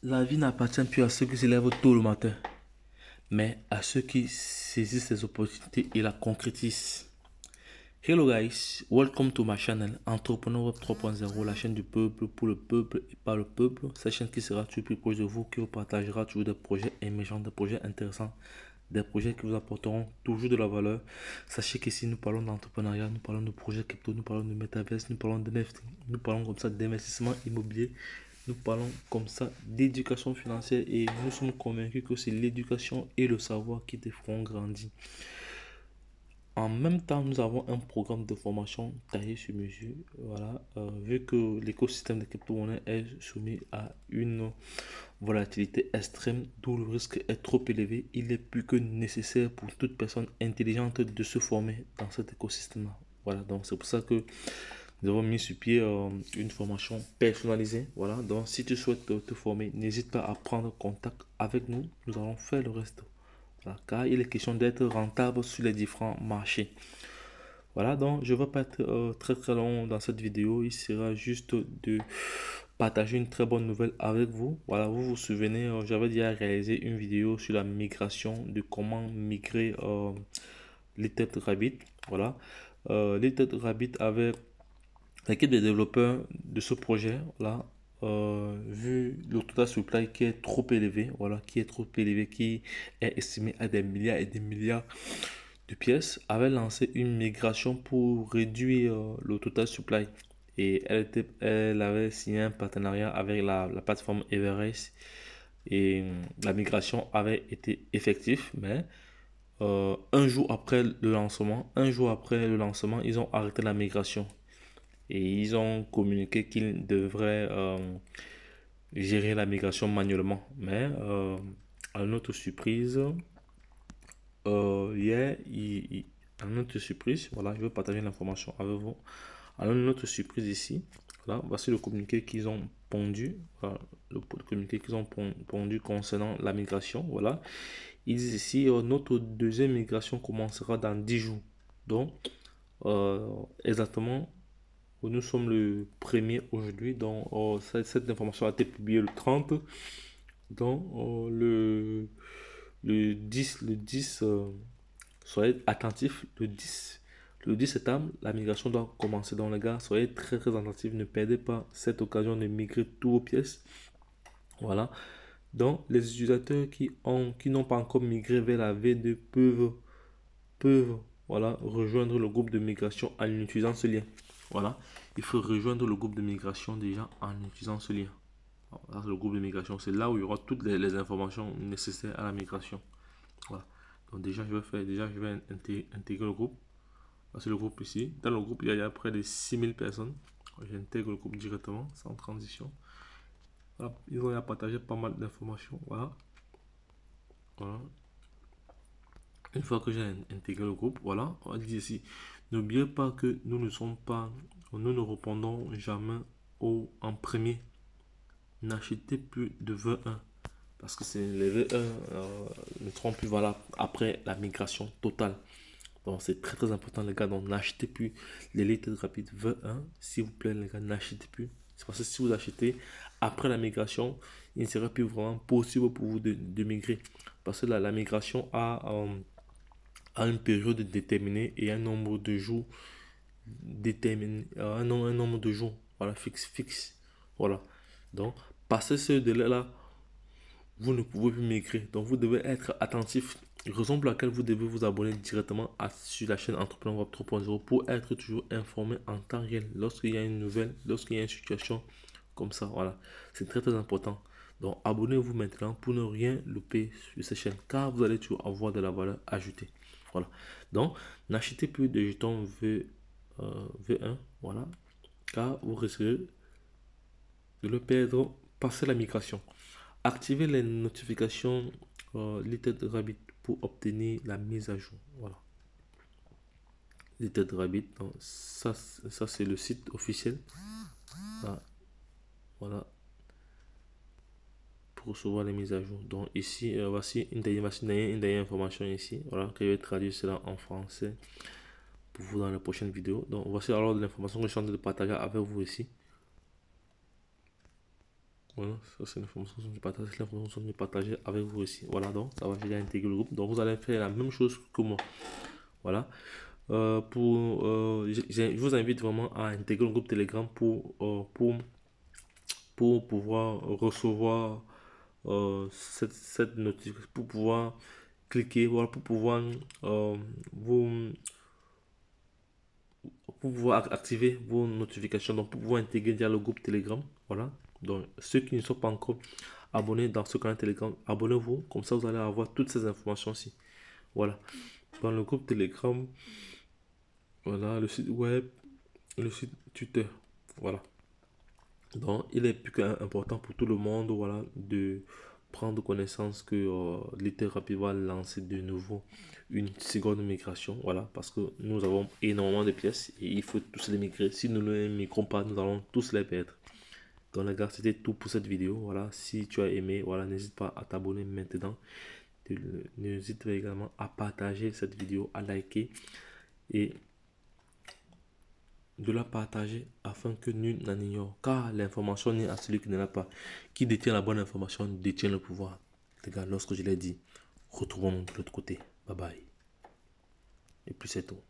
La vie n'appartient plus à ceux qui se lèvent tôt le matin, mais à ceux qui saisissent les opportunités et la concrétisent. Hello guys, welcome to my channel Entrepreneur Web 3.0, la chaîne du peuple pour le peuple et par le peuple. Cette chaîne qui sera toujours plus proche de vous, qui vous partagera toujours des projets émergents, des projets intéressants, des projets qui vous apporteront toujours de la valeur. Sachez qu'ici nous parlons d'entrepreneuriat, nous parlons de projets crypto, nous parlons de metaverse, nous parlons de NFT, nous parlons comme ça d'investissement immobilier. Nous parlons comme ça d'éducation financière et nous sommes convaincus que c'est l'éducation et le savoir qui te feront grandir. En même temps, nous avons un programme de formation taillé sur mesure. Voilà, vu que l'écosystème des crypto-monnaies est soumis à une volatilité extrême, d'où le risque est trop élevé, il est plus que nécessaire pour toute personne intelligente de se former dans cet écosystème-là. Voilà, donc c'est pour ça que nous avons mis sur pied une formation personnalisée. Voilà, donc si tu souhaites te former, n'hésite pas à prendre contact avec nous. Nous allons faire le reste. Voilà, car il est question d'être rentable sur les différents marchés. Voilà, donc je ne vais pas être très long dans cette vidéo. Il sera juste de partager une très bonne nouvelle avec vous. Voilà, vous vous souvenez, j'avais déjà réalisé une vidéo sur la migration, de comment migrer Little Rabbit. Voilà, Little Rabbit avait l'équipe des développeurs de ce projet là, vu le total supply qui est trop élevé, voilà, qui est trop élevé, qui est estimé à des milliards et des milliards de pièces, avait lancé une migration pour réduire le total supply. Et elle avait signé un partenariat avec la plateforme Everest. Et la migration avait été effective, mais un jour après le lancement, ils ont arrêté la migration. Et ils ont communiqué qu'ils devraient gérer la migration manuellement. Mais à notre surprise, hier, à notre surprise, voilà, je vais partager l'information avec vous. À notre surprise ici, voilà, voici le communiqué qu'ils ont pondu, voilà, le communiqué qu'ils ont pondu concernant la migration. Voilà, ils disent ici, notre deuxième migration commencera dans 10 jours. Donc, exactement, nous sommes le premier aujourd'hui, donc cette information a été publiée le 30. Donc, le 10 soyez attentifs, le 10 septembre, la migration doit commencer. Donc, les gars, soyez très attentifs, ne perdez pas cette occasion de migrer tous vos pièces. Voilà. Donc, les utilisateurs qui n'ont pas encore migré vers la V2 peuvent voilà, rejoindre le groupe de migration en utilisant ce lien. Voilà, il faut rejoindre le groupe de migration déjà en utilisant ce lien. Voilà, le groupe de migration, c'est là où il y aura toutes les informations nécessaires à la migration. Voilà. Donc déjà, je vais intégrer le groupe. C'est le groupe ici. Dans le groupe, il y a près de 6000 personnes. J'intègre le groupe directement, sans transition. Voilà. Ils ont partagé pas mal d'informations. Voilà. Voilà. Une fois que j'ai intégré le groupe, voilà, on va dire ici, n'oubliez pas que nous ne répondons jamais en premier. N'achetez plus de V1 parce que c'est les V1 ne seront plus valables après la migration totale. Donc c'est très important les gars, donc n'achetez plus les litres rapides V1, s'il vous plaît les gars, n'achetez plus. C'est parce que si vous achetez après la migration, il ne sera plus vraiment possible pour vous de migrer. Parce que la migration a une période déterminée et un nombre de jours déterminé, un nombre de jours, voilà, fixe. Voilà. Donc, passer ce délai-là, vous ne pouvez plus migrer. Donc, vous devez être attentif. Raison pour laquelle vous devez vous abonner directement sur la chaîne Entrepreneur Web 3.0 pour être toujours informé en temps réel lorsqu'il y a une nouvelle, lorsqu'il y a une situation comme ça. Voilà, c'est très important. Donc, abonnez-vous maintenant pour ne rien louper sur cette chaîne car vous allez toujours avoir de la valeur ajoutée. Voilà. Donc, n'achetez plus de jetons V1. Voilà. Car vous risquez de le perdre passer la migration. Activez les notifications Little Rabbit pour obtenir la mise à jour. Voilà. Little Rabbit, donc ça c'est le site officiel. Voilà. Voilà. Pour recevoir les mises à jour. Donc ici, voici une dernière information ici. Voilà, que je vais traduire cela en français pour vous dans la prochaine vidéo. Donc voici alors l'information que je suis en train de partager avec vous ici. Voilà, ça c'est l'information que je partage, c'est l'information que je partage avec vous aussi. Voilà, donc ça va, j'ai intégré le groupe. Donc vous allez faire la même chose que moi. Voilà. Je vous invite vraiment à intégrer le groupe Telegram pour pouvoir recevoir cette notification, pour pouvoir cliquer, voilà, euh, vous, pour pouvoir activer vos notifications, donc pour pouvoir intégrer déjà le groupe Telegram. Voilà. Donc ceux qui ne sont pas encore abonnés dans ce canal Telegram, abonnez-vous, comme ça vous allez avoir toutes ces informations ci. Voilà. Dans le groupe Telegram, voilà, le site web, le site Twitter. Voilà. Donc, il est plus qu'important pour tout le monde, voilà, de prendre connaissance que l'Ethérapie va lancer de nouveau une seconde migration, voilà, parce que nous avons énormément de pièces et il faut tous les migrer. Si nous ne les migrons pas, nous allons tous les perdre. Donc, les gars, c'était tout pour cette vidéo. Voilà, si tu as aimé, voilà, n'hésite pas à t'abonner maintenant. N'hésite pas également à partager cette vidéo, à liker et de la partager afin que nul n'en ignore. Car l'information n'est à celui qui ne l'a pas. Qui détient la bonne information détient le pouvoir. Les gars, lorsque je l'ai dit, retrouvons-nous de l'autre côté. Bye bye. Et puis c'est tout.